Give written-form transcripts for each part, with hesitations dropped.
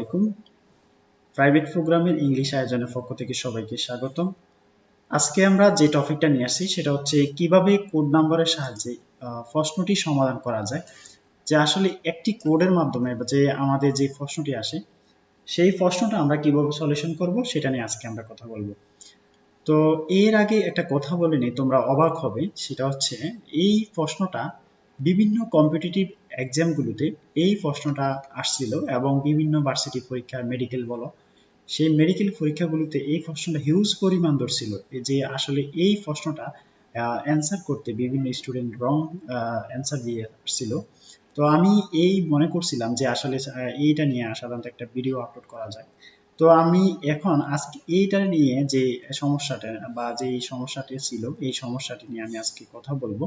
আলাইকুম। প্রাইভেট প্রোগ্রামের ইংলিশ আয়োজনের পক্ষ থেকে সবাইকে স্বাগতম। আজকে আমরা যে টপিকটা নিয়ে আসছি সেটা হচ্ছে কিভাবে কোড নাম্বারের সাহায্যে প্রশ্নটি সমাধান করা যায়। যে আসলে একটি কোডের মাধ্যমে যে আমাদের যে প্রশ্নটি আসে সেই প্রশ্নটা আমরা কিভাবে সলিউশন করব সেটা নিয়ে আজকে আমরা কথা বলবো। তো এর আগে একটা কথা বলে নিই, তোমরা অবাক হবে। সেটা হচ্ছে এই প্রশ্নটা বিভিন্ন কম্পিটিটিভ এক্সামগুলোতে এই প্রশ্নটা আসছিল এবং বিভিন্ন ভার্সিটি পরীক্ষা, মেডিকেল বলো, সেই মেডিকেল পরীক্ষাগুলোতে এই প্রশ্নটা হিউজ পরিমাণ ধরছিল যে আসলে এই প্রশ্নটা অ্যান্সার করতে বিভিন্ন স্টুডেন্ট রং অ্যান্সার দিয়ে আসছিল। তো আমি এই মনে করছিলাম যে আসলে এইটা নিয়ে সাধারণত একটা ভিডিও আপলোড করা যায়। তো আমি এখন আজকে এইটা নিয়ে যে সমস্যাটা বা যে সমস্যাটি ছিল এই সমস্যাটি নিয়ে আমি আজকে কথা বলবো।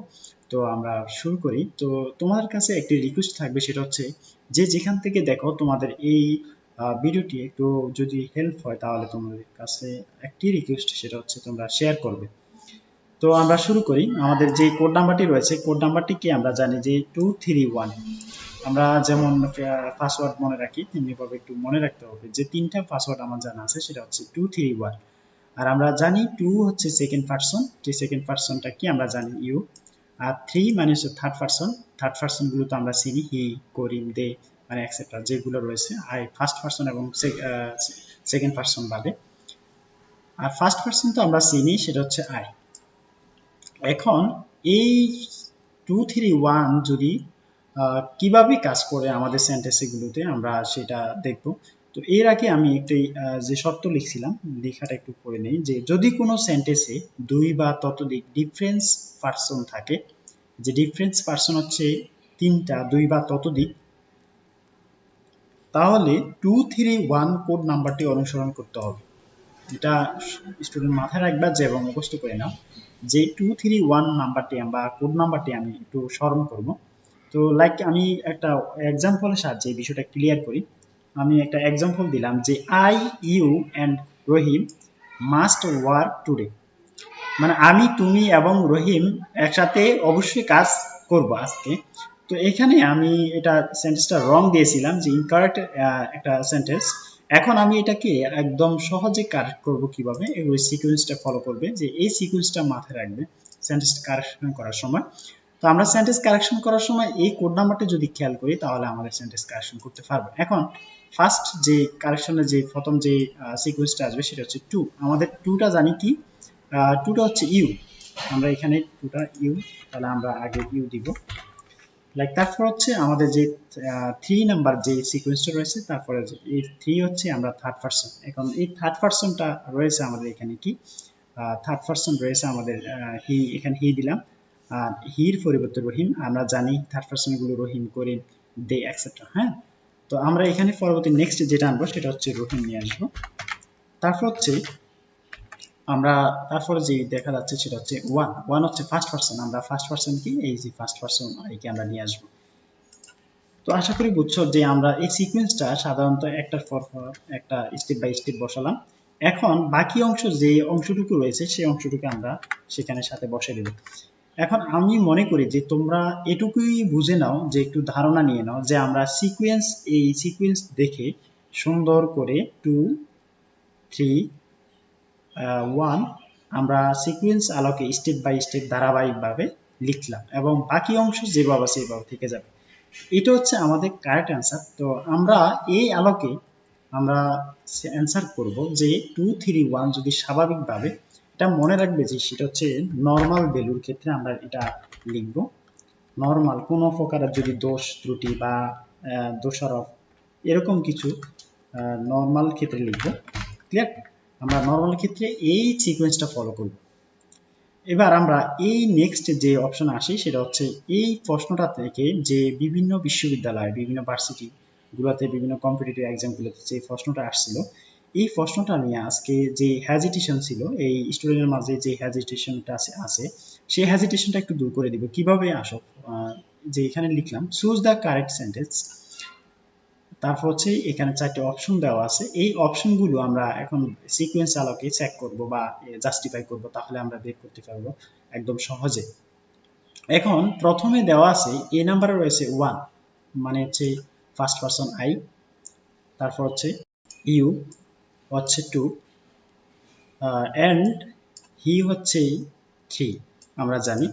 তো আমরা শুরু করি। তো তোমাদের কাছে একটি রিকোয়েস্ট থাকবে, সেটা হচ্ছে যে যেখান থেকে দেখো তোমাদের এই ভিডিওটি একটু যদি হেল্প হয় তাহলে তোমাদের কাছে একটি রিকোয়েস্ট, সেটা হচ্ছে তোমরা শেয়ার করবে। তো আমরা শুরু করি। আমাদের যে কোড নাম্বারটি রয়েছে, কোড নাম্বারটি কি আমরা জানি যে 231। আমরা যেমন পাসওয়ার্ড মনে রাখি তেমনিভাবে একটু মনে রাখতে হবে যে তিনটা পাসওয়ার্ড আমার জানা আছে, সেটা হচ্ছে 231। আর আমরা জানি 2 হচ্ছে সেকেন্ড পারসন, যে সেকেন্ড পারসনটা কি আমরা জানি ইউ। আর 3 মানে হচ্ছে থার্ড পারসন, থার্ড পারসন গুলো তো আমরা চিনি হি, করিম, দে মানে এক্সেট্রা যেগুলো রয়েছে। আর ফার্স্ট পারসন এবং সেকেন্ড পারসন বাদে। আর ফার্স্ট পারসন তো আমরা চিনি, সেটা হচ্ছে আই। এখন এই 231 যদি কিভাবে কাজ করে আমাদের সেন্টেন্সগুলোতে আমরা সেটা দেখব। তো এর আগে আমি একটি যে শর্ত লিখছিলাম, লেখাটা একটু পড়ে নেই। যে যদি কোনো সেন্টেন্সে দুই বা ততোধিক ডিফারেন্স পারসন থাকে, যে ডিফারেন্স পারসন হচ্ছে তিনটা, দুই বা ততোধিক, তাহলে 231 কোড নাম্বারটি অনুসরণ করতে হবে। এটা স্টুডেন্ট মাথায় রাখবা যে এবং মুখস্থ করে নাও যে 231 নাম্বারটি বা কোড নাম্বারটি আমি একটু স্মরণ করব। তো লাইক আমি একটা এক্সাম্পলের সাহায্যে এই বিষয়টা ক্লিয়ার করি। আমি একটা এক্সাম্পল দিলাম যে I, you and Rahim must work today. মানে আমি, তুমি এবং রহিম একসাথে অবশ্যই কাজ করব আজকে। তো এখানে আমি এটা সেন্টেন্সটা রং দিয়েছিলাম যে ইনকারেক্ট একটা সেন্টেন্স। এখন আমি এটাকে একদম সহজে কারেক্ট করব কিভাবে, ওই সিকোয়েন্সটা ফলো করবে, যে এই সিকোয়েন্সটা মাথায় রাখবে সেন্টেন্স কারেকশন করার সময়। তো আমরা সেন্টেন্স কারেকশন করার সময় এই কোড নাম্বারটা যদি খেয়াল করি তাহলে আমাদের সেন্টেন্স কারেকশন করতে পারবো। এখন ফার্স্ট যে কারেকশনের যে প্রথম যে সিকোয়েন্সটা আসবে সেটা হচ্ছে 2। আমাদের 2টা জানি কি, 2টা হচ্ছে ইউ। আমরা এখানে 2টা ইউ, তাহলে আমরা আগে ইউ দিব। লাইক তারপর হচ্ছে আমাদের যে 3 নাম্বার যে সিকোয়েন্সটা রয়েছে, তারপরে এই 3 হচ্ছে আমরা থার্ড পারসন। এখন এই থার্ড পারসনটা রয়েছে আমাদের এখানে কি, থার্ড পারসন রয়েছে আমাদের হি, এখানে হি দিলাম। আর হির পরিবর্তে রহিম। আমরা জানি থার্ড পারসন গুলো রহিম, করিম, দে এক্সেট্রা। হ্যাঁ, তো আমরা এখানে পরবর্তী নেক্সট যেটা আনবো সেটা হচ্ছে রহিম নিয়ে আসবো। তারপর হচ্ছে আমরা তারপরে যে দেখা যাচ্ছে সেটা হচ্ছে ওয়ান। ওয়ান হচ্ছে ফার্স্ট পারসন, আমরা ফার্স্ট পারসন কি এই যে ফার্স্ট পারসন একে আমরা নিয়ে আসবো। তো আশা করি বুঝছো যে আমরা এই সিকোয়েন্সটা সাধারণত একটার পর একটা স্টেপ বাই স্টেপ বসালাম। এখন বাকি অংশ যে অংশটুকু রয়েছে সেই অংশটুকু আমরা সেখানে সাথে বসে দেব। এখন আমি মনে করি যে তোমরা এটুকুই বুঝে নাও, যে একটু ধারণা নিয়ে নাও যে আমরা সিকোয়েন্স, এই সিকোয়েন্স দেখে সুন্দর করে 2, 3, 1 আমরা সিকোয়েন্স আলোকে স্টেপ বাই স্টেপ ধারাবাহিকভাবে লিখলাম এবং বাকি অংশ যেভাবে সেভাবে থেকে যাবে। এটা হচ্ছে আমাদের কারেক্ট অ্যান্সার। তো আমরা এই আলোকে আমরা অ্যান্সার করব যে 231 যদি স্বাভাবিকভাবে, এটা মনে রাখবে যে সেটা হচ্ছে নর্মাল ভ্যালুর ক্ষেত্রে আমরা এটা লিখব। নর্মাল কোনো প্রকারের যদি দোষ ত্রুটি বা দোষারোপ এরকম কিছু নর্মাল ক্ষেত্রে লিখব। ক্লিয়ার? আমরা নর্মাল ক্ষেত্রে এই সিকোয়েন্সটা ফলো করব। এবার আমরা এই নেক্সট যে অপশন আসি সেটা হচ্ছে এই প্রশ্নটা থেকে যে বিভিন্ন বিশ্ববিদ্যালয়, বিভিন্ন ভার্সিটি গুলোতে, বিভিন্ন কম্পিটিটিভ এক্সাম গুলোতে যে প্রশ্নটা আসছিল, এই প্রশ্নটা নিয়ে আজকে যে হেজিটেশন ছিল এই স্টুডেন্টের মাঝে, যে হেজিটেশনটা আছে সেই হেজিটেশনটা একটু দূর করে দিব। কিভাবে আসো, যে এখানে লিখলাম চুজ দ্য কারেক্ট সেন্টেন্স। তারপর হচ্ছে এখানে 4টি অপশন দেওয়া আছে। এই অপশনগুলো আমরা এখন সিকোয়েন্স আলোকে চেক করব বা জাস্টিফাই করব, তাহলে আমরা বের করতে পারবো একদম সহজে। এখন প্রথমে দেওয়া আছে এ নাম্বারে রয়েছে 1, মানে হচ্ছে ফার্স্ট পারসন আই। তারপর হচ্ছে ইউ হচ্ছে 2 অ্যান্ড হি হচ্ছে 3 আমরা জানি।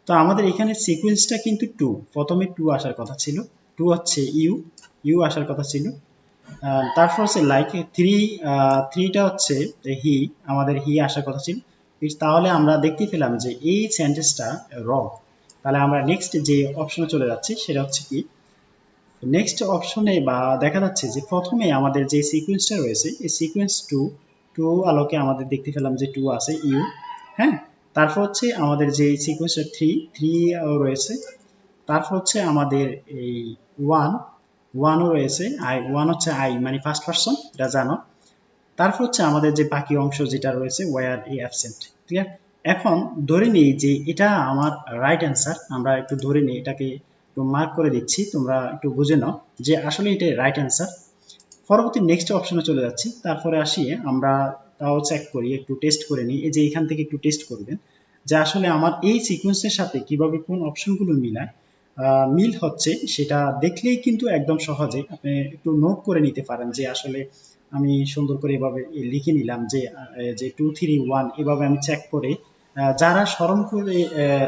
তো আমাদের এখানে সিকোয়েন্সটা কিন্তু 2, প্রথমে 2 আসার কথা ছিল, 2 হচ্ছে ইউ আসার কথা ছিল। তারপর হচ্ছে লাইক 3টা হচ্ছে হি, আমাদের হি আসার কথা ছিল। তাহলে আমরা দেখতে পেলাম যে এই সেন্টেন্সটা রং। তাহলে আমরা নেক্সট যে অপশনে চলে যাচ্ছি সেটা হচ্ছে কি, নেক্সট অপশনে বা দেখা যাচ্ছে যে প্রথমে আমাদের যে সিকোয়েন্সটা রয়েছে এই সিকোয়েন্স 2 আলোকে আমাদের দেখতে পেলাম যে 2 আছে ইউ, হ্যাঁ। তারপর হচ্ছে আমাদের যে সিকোয়েন্সটা 3 রয়েছে। তারপর হচ্ছে আমাদের এই 1ও রয়েছে, ওয়ান হচ্ছে আই মানে ফার্স্ট পারসন, এটা জানো। তারপর হচ্ছে আমাদের যে বাকি অংশ যেটা রয়েছে ওয়ার ই অ্যাবসেন্ট, ক্লিয়ার। এখন ধরে নিই যে এটা আমার রাইট অ্যান্সার, আমরা একটু ধরে নিই, এটাকে একটু মার্ক করে দিচ্ছি, তোমরা একটু বুঝে নাও যে আসলে এটা রাইট অ্যান্সার। পরবর্তী নেক্সট অপশনে চলে যাচ্ছি, তারপরে আসিয়ে আমরা তাও চেক করি, একটু টেস্ট করে নিই। এই যে এখান থেকে একটু টেস্ট করবেন যে আসলে আমার এই সিকোয়েন্সের সাথে কিভাবে কোন অপশনগুলো মিলায় মিল হচ্ছে, সেটা দেখলেই কিন্তু একদম সহজে আপনি একটু নোট করে নিতে পারেন যে আসলে আমি সুন্দর করে এভাবে লিখে নিলাম যে যে 2 3 1 এভাবে আমি চেক করে যারা স্মরণ করে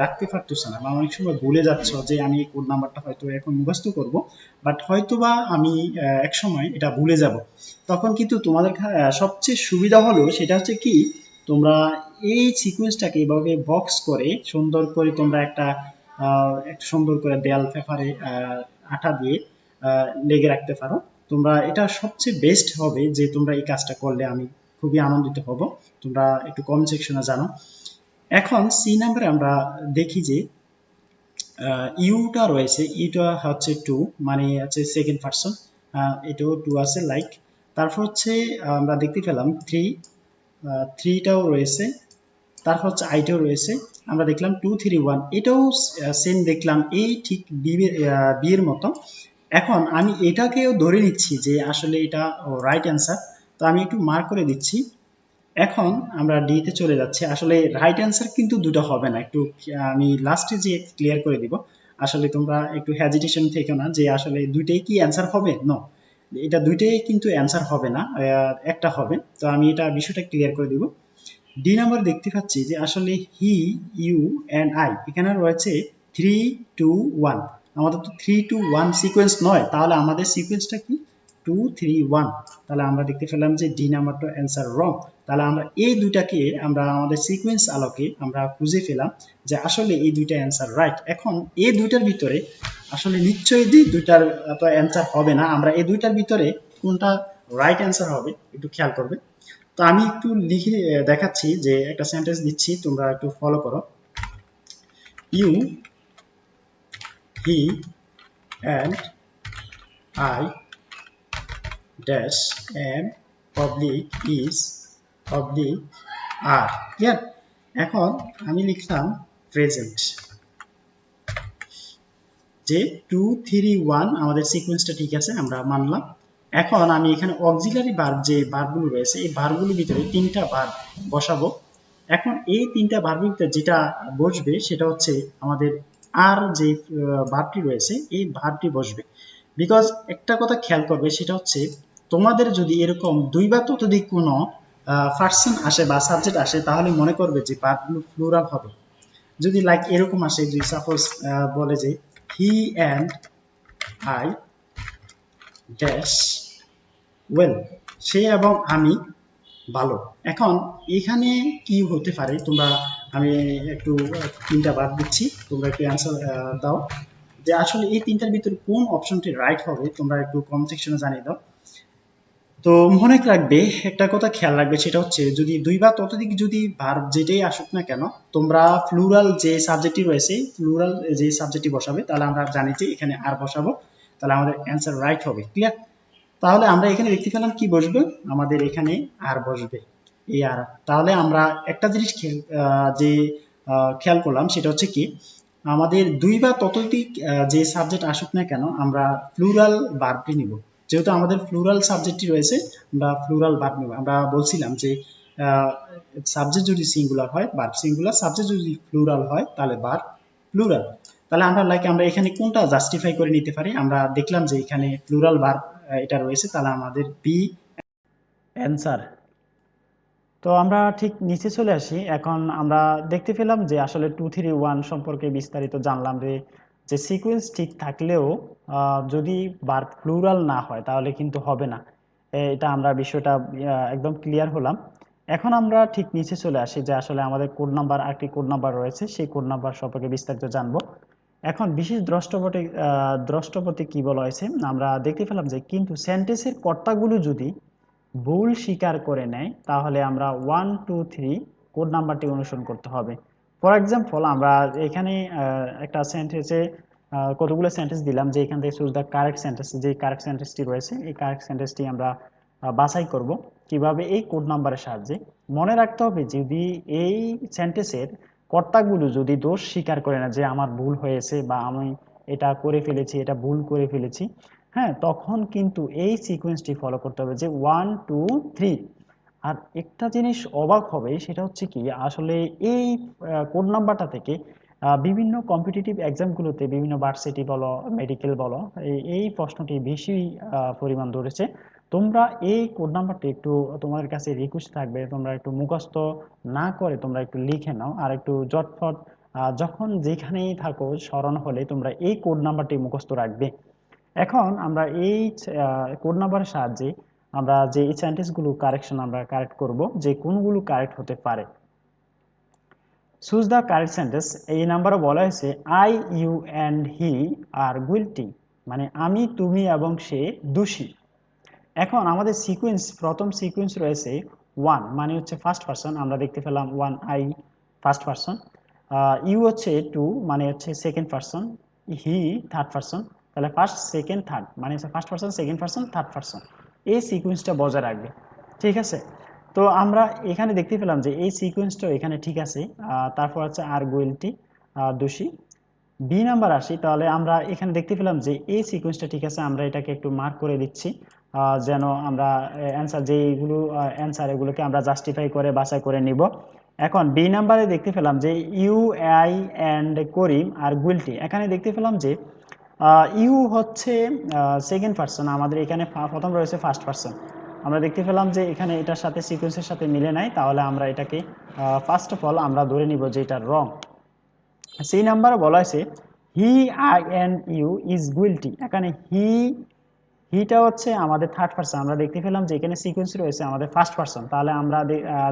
রাখতে পারতেছে না বা অনেক সময় ভুলে যাচ্ছ যে আমি এই কোড নাম্বারটা হয়তো এখন মুখস্থ করব, বাট হয়তোবা আমি এক সময় এটা ভুলে যাব, তখন কিন্তু তোমাদের সবচেয়ে সুবিধা হলো সেটা হচ্ছে কি, তোমরা এই সিকোয়েন্সটাকে এভাবে বক্স করে সুন্দর করে তোমরা একটা সুন্দর করে দেয়াল পেপারে আঠা দিয়ে লেগে রাখতে পারো। তোমরা এটা সবচেয়ে বেস্ট হবে যে তোমরা এই কাজটা করলে আমি খুবই আনন্দিত হব। তোমরা একটু কমেন্ট সেকশনে জানো। এখন সি নাম্বারে আমরা দেখি যে ইউটা রয়েছে, ইউটা হচ্ছে 2 মানে হচ্ছে সেকেন্ড পারসন, এটাও 2 আছে লাইক। তারপর হচ্ছে আমরা দেখতে পেলাম 3টাও রয়েছে। তারপর হচ্ছে আইটাও রয়েছে, আমরা দেখলাম 2 3 1 এটাও সেম দেখলাম, এই ঠিক বি এর মতো। এখন আমি এটাকেও ধরে নিচ্ছি যে আসলে এটা রাইট অ্যান্সার, তো আমি একটু মার্ক করে দিচ্ছি। এখন আমরা ডি তে চলে যাচ্ছি। আসলে রাইট অ্যান্সার কিন্তু দুটো হবে না, একটু আমি লাস্টে যে ক্লিয়ার করে দিব। আসলে তোমরা একটু হেজিটেশন থেকো না যে আসলে দুইটাই কি অ্যান্সার হবে, নো, এটা দুইটাই কিন্তু অ্যান্সার হবে না, একটা হবে। তো আমি এটা বিষয়টা ক্লিয়ার করে দিব। ডি নাম্বার দেখতে পাচ্ছি যে আসলে হি, ইউ অ্যান্ড আই, এখানে রয়েছে 3 2 1, আমাদের তো 3 2 1 সিকোয়েন্স নয়, তাহলে আমাদের সিকোয়েন্সটা কি 2 3 1। তাহলে আমরা দেখতে পেলাম যে ডি নাম্বারটা অ্যান্সার রং। তাহলে আমরা এই দুইটাকে আমরা আমাদের সিকোয়েন্স আলোকে আমরা খুঁজে পেলাম যে আসলে এই দুইটা অ্যান্সার রাইট। এখন এই দুইটার ভিতরে আসলে নিশ্চয়ই দুইটার তো অ্যান্সার হবে না, আমরা এই দুইটার ভিতরে কোনটা রাইট অ্যান্সার হবে একটু খেয়াল করবে। তো আমি একটু লিখে দেখাচ্ছি যে একটা সেন্টেন্স দিচ্ছি, তোমরা একটু ফলো করো। You, he and I dash am public is public আর, ক্লিয়ার। এখন আমি লিখলাম প্রেজেন্ট, যে 2 3 1 আমাদের সিকোয়েন্সটা ঠিক আছে, আমরা মানলাম। এখন আমি এখানে অক্সিলারি ভার্ব যে ভার্বগুলো রয়েছে এই ভার্বগুলোর ভিতরে 3টা ভার্ব বসাবো। এখন এই 3টা ভার্বের ভিতরে যেটা বসবে সেটা হচ্ছে আমাদের আর যে ভার্বটি রয়েছে এই ভার্বটি বসবে। বিকজ একটা কথা খেয়াল করবে সেটা হচ্ছে তোমাদের যদি এরকম 2 বা ততোধিক কোনো পার্সন আসে বা সাবজেক্ট আসে তাহলে মনে করবে যে ভার্বগুলো প্লুরাল হবে। যদি লাইক এরকম আসে, যদি সাপোজ বলে যে he and I dash well, সে এবং আমি ভালো। এখন এখানে কি হতে পারে, তোমরা আমি একটু 3টা বাদ দিচ্ছি, তোমরা একটু অ্যান্সার দাও যে আসলে এই 3টার ভিতরে কোন অপশনটি রাইট হবে, তোমরা একটু কমেন্ট সেকশনে জানিয়ে দাও। তো মনে রাখবে একটা কথা খেয়াল রাখবে সেটা হচ্ছে যদি 2 বা ততোধিক যদি ভার্ব যেটাই আসুক না কেন তোমরা প্লুরাল যে সাবজেক্টটি রয়েছে প্লুরাল যে সাবজেক্টটি বসাবে, তাহলে আমরা জানি যে এখানে আর বসাবো, তাহলে আমাদের অ্যান্সার রাইট হবে, ক্লিয়ার। তাহলে আমরা এখানে দেখতে পেলাম কি বসবে, আমাদের এখানে আর বসবে, এই আর। তাহলে আমরা একটা জিনিস যে খেয়াল করলাম সেটা হচ্ছে কি, আমাদের 2 বা ততোধিক যে সাবজেক্ট আসুক না কেন আমরা প্লুরাল ভার্বটি নিব। যেহেতু আমাদের প্লুরাল সাবজেক্টটি রয়েছে আমরা প্লুরাল ভার্ব নেব। আমরা বলছিলাম যে সাবজেক্ট যদি সিঙ্গুলার হয় ভার্ব সিঙ্গুলার, সাবজেক্ট যদি প্লুরাল হয় তাহলে ভার্ব প্লুরাল। তাহলে আমরা এখানে কোনটা জাস্টিফাই করে নিতে পারি, আমরা দেখলাম যে এখানে প্লুরাল ভার্ব এটা রয়েছে, তাহলে আমাদের বি অ্যান্সার। তো আমরা ঠিক নিচে চলে আসি। এখন আমরা দেখতে পেলাম যে আসলে 2 3 1 সম্পর্কে বিস্তারিত জানলাম যে সিকোয়েন্স ঠিক থাকলেও যদি ভার্ব প্লুরাল না হয় তাহলে কিন্তু হবে না। এটা আমরা বিষয়টা একদম ক্লিয়ার হলাম। এখন আমরা ঠিক নিচে চলে আসি যে আসলে আমাদের কোড নাম্বার, আরেকটি কোড নাম্বার রয়েছে, সেই কোড নাম্বার সম্পর্কে বিস্তারিত জানবো। এখন বিশেষ দ্রষ্টব্যতে কি বলা হয়েছে, আমরা দেখতে পেলাম যে কিন্তু সেন্টেন্সের কর্তাগুলো যদি ভুল স্বীকার করে নেয় তাহলে আমরা 1 2 3 কোড নাম্বারটি অনুসরণ করতে হবে। ফর এক্সাম্পল, আমরা এখানে একটা সেন্টেন্সে কতগুলো সেন্টেন্স দিলাম যে এখান থেকে চুজ দ্য কারেক্ট সেন্টেন্স, যে কারেক্ট সেন্টেন্সটি রয়েছে এই কারেক্ট সেন্টেন্সটি আমরা বাছাই করব কিভাবে, এই কোড নাম্বারের সাহায্যে। মনে রাখতে হবে যদি এই সেন্টেন্সের কর্তাগুলো যদি দোষ স্বীকার করে না যে আমার ভুল হয়েছে বা আমি এটা করে ফেলেছি, এটা ভুল করে ফেলেছি, হ্যাঁ, তখন কিন্তু এই সিকোয়েন্সটি ফলো করতে হবে যে 1 2 3। আর একটা জিনিস অবাক হবে, সেটা হচ্ছে কি আসলে এই কোড নাম্বারটা থেকে বিভিন্ন কম্পিটিটিভ এক্সামগুলোতে বিভিন্ন ভার্সিটি বলো, মেডিকেল বলো, এই প্রশ্নটি বেশি পরিমাণ ধরেছে। তোমরা এই কোড নাম্বারটি একটু, তোমাদের কাছে রিকোয়েস্ট থাকবে তোমরা একটু মুখস্থ না করে তোমরা একটু লিখে নাও, আর একটু জটফট যখন যেখানেই থাকো স্মরণ হলে তোমরা এই কোড নাম্বারটি মুখস্থ রাখবে। এখন আমরা এই কোড নাম্বারের সাহায্যে আমরা যে এই সেন্টেন্সগুলো কারেকশন আমরা কারেক্ট করব, যে কোনগুলো কারেক্ট হতে পারে। চুজ দ্য কারেক্ট সেন্টেন্স, এই নাম্বারে বলা হয়েছে আই ইউ অ্যান্ড হি আর গুইলটি, মানে আমি, তুমি এবং সে দোষী। এখন আমাদের সিকোয়েন্স, প্রথম সিকোয়েন্স রয়েছে 1, মানে হচ্ছে ফার্স্ট পারসন, আমরা দেখতে পেলাম 1 আই ফার্স্ট পারসন, ইউ হচ্ছে 2, মানে হচ্ছে second person, he third person. তাহলে ফার্স্ট সেকেন্ড থার্ড মানে হচ্ছে first person, second person, third person, এই সিকোয়েন্সটা বজায় রাখবে। ঠিক আছে, তো আমরা এখানে দেখতে পেলাম যে এই সিকোয়েন্সটাও এখানে ঠিক আছে। তারপর হচ্ছে আর গোয়েলটি দোষী। বি নাম্বার আসি, তাহলে আমরা এখানে দেখতে পেলাম যে এই সিকোয়েন্সটা ঠিক আছে, আমরা এটাকে একটু মার্ক করে দিচ্ছি যেন আমরা অ্যান্সার যেগুলো অ্যান্সার এগুলোকে আমরা জাস্টিফাই করে বাছাই করে নিব। এখন বি নাম্বারে দেখতে পেলাম যে ইউ আই অ্যান্ড করিম আর গুইলটি, এখানে দেখতে পেলাম যে ইউ হচ্ছে সেকেন্ড পারসন, আমাদের এখানে প্রথম রয়েছে ফার্স্ট পারসন। আমরা দেখতে পেলাম যে এখানে এটার সাথে সিকোয়েন্সের সাথে মিলে নাই, তাহলে আমরা এটাকে ফার্স্ট অফ অল আমরা ধরে নিব যে এটা রং। সেই নাম্বারে বলা হয়েছে he I and you is guilty, এখানে হিটা হচ্ছে আমাদের থার্ড পারসন, আমরা দেখতে পেলাম যে এখানে সিকোয়েন্স রয়েছে আমাদের ফার্স্ট পারসন, তাহলে আমরা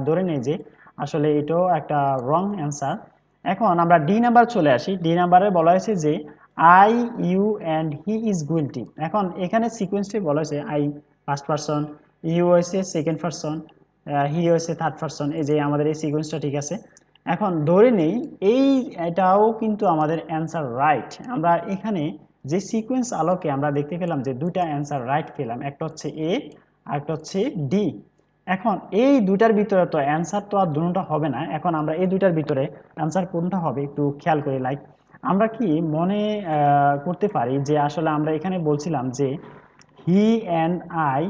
ধরে নিই যে আসলে এটাও একটা রং অ্যান্সার। এখন আমরা ডি নাম্বার চলে আসি। ডি নাম্বারে বলা হয়েছে যে I you and he is guilty, এখন এখানে সিকোয়েন্সটি বলা হয়েছে আই ফার্স্ট পারসন, ইউ হয়েছে সেকেন্ড পারসন, হি হয়েছে থার্ড পারসন, এই যে আমাদের এই সিকোয়েন্সটা ঠিক আছে। এখন ধরে নেই এটাও কিন্তু আমাদের অ্যান্সার রাইট। আমরা এখানে যে সিকোয়েন্স আলোকে আমরা দেখতে পেলাম যে দুইটা অ্যান্সার রাইট পেলাম, একটা হচ্ছে এ আর একটা হচ্ছে ডি। এখন এই দুইটার ভিতরে তো অ্যান্সার তো আর দুটোটা হবে না, এখন আমরা এই দুইটার ভিতরে অ্যান্সার কোনটা হবে একটু খেয়াল করি। লাইক আমরা কি মনে করতে পারি যে আসলে আমরা এখানে বলছিলাম যে he and I,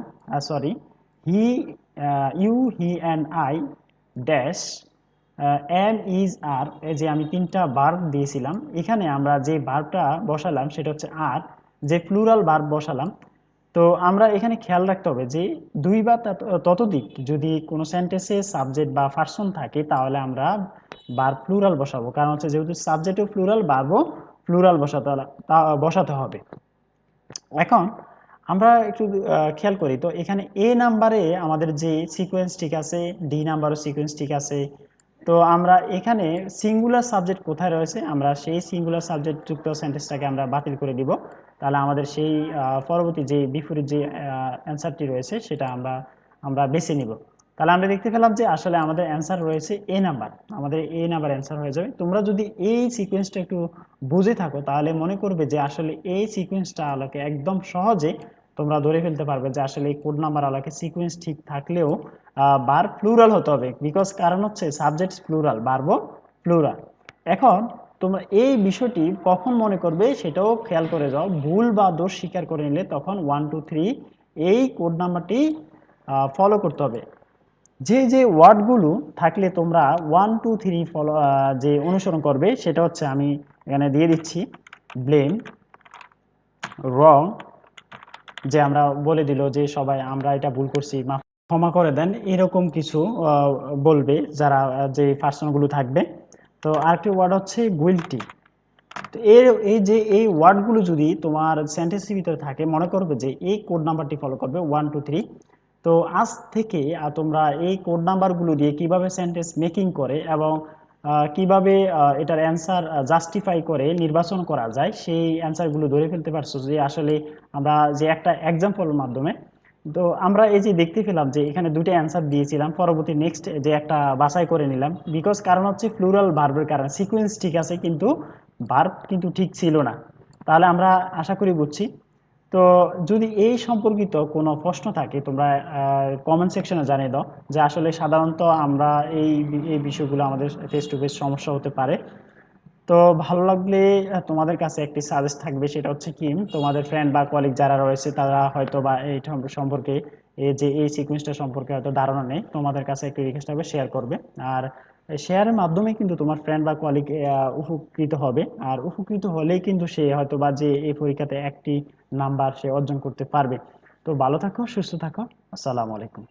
sorry, he you he and I dash am is are, এই যে আমি তিনটা ভার্ব দিয়েছিলাম, এখানে আমরা যে ভার্বটা বসালাম সেটা হচ্ছে আর, যে প্লুরাল ভার্ব বসালাম। তো আমরা এখানে খেয়াল রাখতে হবে যে দুই বা ততোধিক যদি কোনো সেন্টেন্সে সাবজেক্ট বা পার্সন থাকে তাহলে আমরা ভার্ব প্লুরাল বসাবো, কারণ হচ্ছে যেহেতু সাবজেক্টও প্লুরাল ভার্বও প্লুরাল বসাতে হবে। এখন আমরা একটু খেয়াল করি, তো এখানে এ নাম্বারে আমাদের যে সিকোয়েন্স ঠিক আছে, ডি নাম্বারও সিকোয়েন্স ঠিক আছে। তো আমরা এখানে সিঙ্গুলার সাবজেক্ট কোথায় রয়েছে, আমরা সেই সিঙ্গুলার সাবজেক্ট যুক্ত সেন্টেন্সটাকে আমরা বাতিল করে দিব, তাহলে আমাদের সেই পরবর্তী যে বিপরীত যে অ্যান্সারটি রয়েছে সেটা আমরা আমরা বেছে নিব। তাহলে আমরা দেখতে পেলাম যে আসলে আমাদের অ্যান্সার রয়েছে এ নাম্বার, আমাদের এ নাম্বার অ্যান্সার হয়ে যাবে। তোমরা যদি এই সিকোয়েন্সটা একটু বুঝে থাকো তাহলে মনে করবে যে আসলে এই সিকোয়েন্সটা আলোকে একদম সহজে তোমরা ধরে ফেলতে পারবে যে আসলে এই কোড নাম্বার আলোকে সিকোয়েন্স ঠিক থাকলেও বার প্লুরাল হতে হবে, বিকজ কারণ হচ্ছে সাবজেক্ট প্লুরাল, ভার্বও প্লুরাল। এখন তোমরা এই বিষয়টি কখন মনে করবে সেটাও খেয়াল করে যাও, ভুল বা দোষ স্বীকার করে নিলে তখন 1 2 3 এই কোড নাম্বারটি ফলো করতে হবে। যে যে ওয়ার্ডগুলো থাকলে তোমরা 1 2 3 ফলো যে অনুসরণ করবে সেটা হচ্ছে আমি এখানে দিয়ে দিচ্ছি ব্লেম, রং, যে আমরা বলে দিল যে সবাই আমরা এটা ভুল করছি, মাফ ক্ষমা করে দেন, এরকম কিছু বলবে যারা যে পার্সনগুলো থাকবে। তো আরেকটি ওয়ার্ড হচ্ছে গুইলটি। তো এর এই যে এই ওয়ার্ডগুলো যদি তোমার সেন্টেন্সের ভিতরে থাকে, মনে করবে যে এই কোড নাম্বারটি ফলো করবে 1 2 3। তো আজ থেকে তোমরা এই কোড নাম্বারগুলো দিয়ে কিভাবে সেন্টেন্স মেকিং করে এবং কিভাবে এটার অ্যান্সার জাস্টিফাই করে নির্বাচন করা যায় সেই অ্যান্সারগুলো ধরে ফেলতে পারছো যে আসলে আমরা যে একটা এক্সাম্পলের মাধ্যমে। তো আমরা এই যে দেখতে পেলাম যে এখানে দুটো অ্যান্সার দিয়েছিলাম, পরবর্তী নেক্সট যে একটা বাছাই করে নিলাম, বিকজ কারণ হচ্ছে প্লুরাল ভার্বের কারণে সিকোয়েন্স ঠিক আছে কিন্তু ভার্ব কিন্তু ঠিক ছিল না। তাহলে আমরা আশা করি বুঝছি। তো যদি এই সম্পর্কিত কোনো প্রশ্ন থাকে তোমরা কমেন্ট সেকশনে জানিয়ে দাও, যে আসলে সাধারণত আমরা এই এই বিষয়গুলো আমাদের ফেস টু ফেস সমস্যা হতে পারে। তো ভালো লাগলে তোমাদের কাছে একটি সাজেস্ট থাকবে, সেটা হচ্ছে কি তোমাদের ফ্রেন্ড বা কলিগ যারা রয়েছে তারা হয়তো বা এই সম্পর্কে এই যে এই সিকোয়েন্সটা সম্পর্কে হয়তো ধারণা নেই, তোমাদের কাছে একটি রিকোয়েস্ট হবে শেয়ার করবে। আর শেয়ারের মাধ্যমে কিন্তু তোমার ফ্রেন্ড বা কলিগ উপকৃত হবে, আর উপকৃত হলেই কিন্তু সে হয়তো বা যে এই পরীক্ষাতে একটি নাম্বার সে অর্জন করতে পারবে। তো ভালো থাকো, সুস্থ থাকো। আসসালামু আলাইকুম।